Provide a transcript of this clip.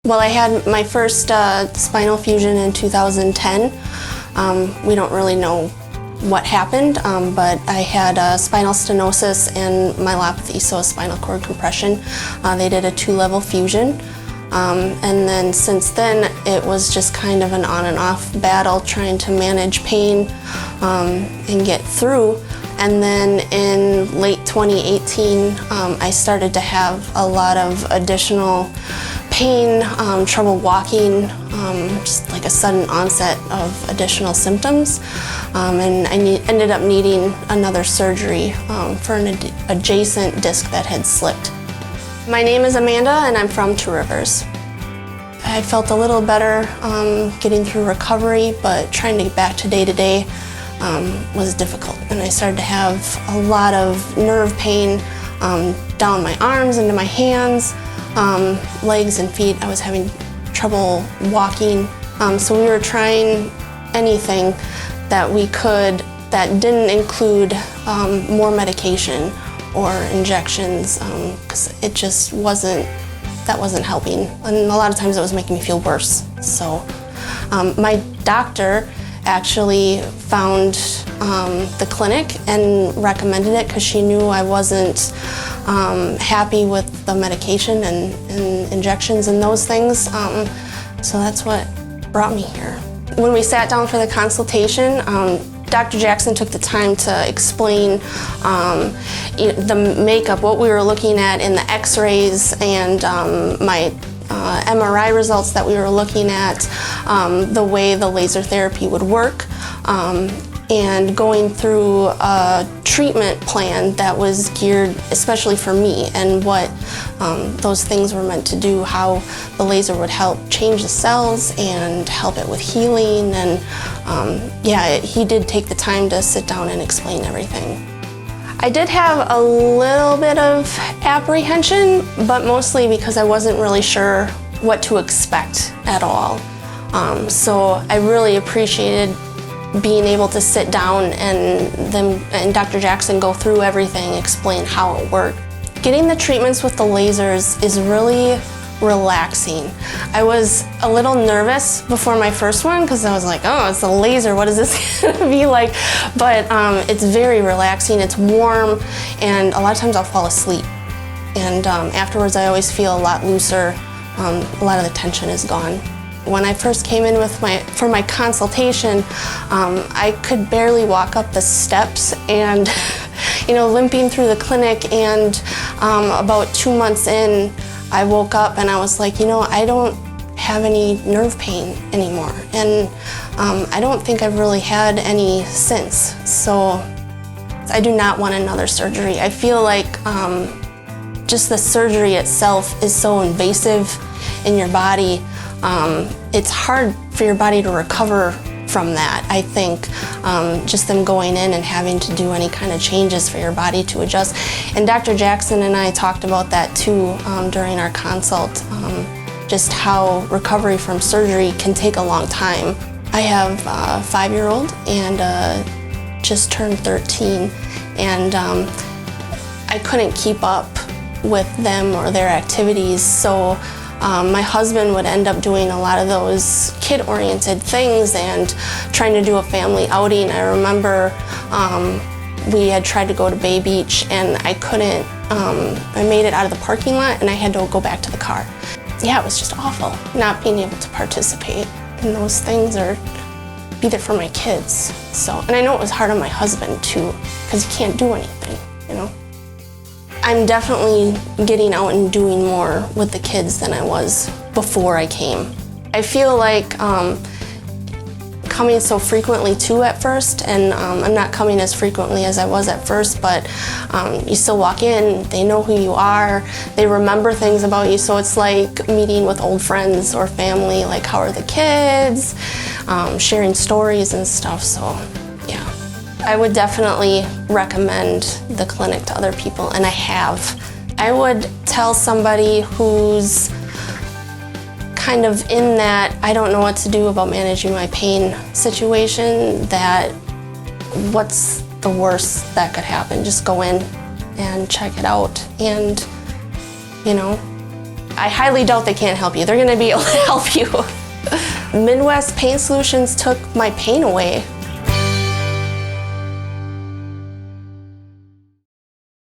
Well, I had my first spinal fusion in 2010. We don't really know what happened, but I had spinal stenosis and myelopathy, so a spinal cord compression. They did a 2-level fusion. And then since then, it was just kind of an on and off battle trying to manage pain and get through. And then in late 2018, I started to have a lot of additional pain, trouble walking, just like a sudden onset of additional symptoms. And I ended up needing another surgery for an adjacent disc that had slipped. My name is Amanda and I'm from Two Rivers. I felt a little better getting through recovery, but trying to get back to day-to-day was difficult. And I started to have a lot of nerve pain down my arms, into my hands, legs and feet. I was having trouble walking. So we were trying anything that we could that didn't include more medication or injections, because it just wasn't helping. And a lot of times it was making me feel worse. So my doctor actually found the clinic and recommended it because she knew I wasn't happy with the medication and injections and those things. So that's what brought me here. When we sat down for the consultation, Dr. Jackson took the time to explain the makeup, what we were looking at in the x-rays and my MRI results that we were looking at, the way the laser therapy would work, and going through a treatment plan that was geared especially for me and what those things were meant to do, how the laser would help change the cells and help it with healing. And yeah, he did take the time to sit down and explain everything. I did have a little bit of apprehension, but mostly because I wasn't really sure what to expect at all. So I really appreciated being able to sit down and Dr. Jackson go through everything, explain how it worked. Getting the treatments with the lasers is really relaxing. I was a little nervous before my first one because I was like, oh, it's a laser, what is this gonna be like? But it's very relaxing, it's warm, and a lot of times I'll fall asleep. And afterwards I always feel a lot looser, a lot of the tension is gone. When I first came in for my consultation, I could barely walk up the steps and limping through the clinic, and about 2 months in, I woke up and I was like, I don't have any nerve pain anymore. And I don't think I've really had any since. So I do not want another surgery. I feel like just the surgery itself is so invasive in your body. It's hard for your body to recover from that. I think just them going in and having to do any kind of changes for your body to adjust. And Dr. Jackson and I talked about that too during our consult, just how recovery from surgery can take a long time. I have a 5-year-old and just turned 13, and I couldn't keep up with them or their activities, so my husband would end up doing a lot of those kid-oriented things and trying to do a family outing. I remember we had tried to go to Bay Beach and I couldn't, I made it out of the parking lot and I had to go back to the car. Yeah, it was just awful not being able to participate in those things or be there for my kids. So, and I know it was hard on my husband too, because he can't do anything, I'm definitely getting out and doing more with the kids than I was before I came. I feel like coming so frequently too at first, and I'm not coming as frequently as I was at first, but you still walk in, they know who you are, they remember things about you, so it's like meeting with old friends or family, like how are the kids, sharing stories and stuff, so yeah. I would definitely recommend the clinic to other people, and I have. I would tell somebody who's kind of in that I don't know what to do about managing my pain situation, that what's the worst that could happen? Just go in and check it out. And, I highly doubt they can't help you. They're gonna be able to help you. Midwest Pain Solutions took my pain away.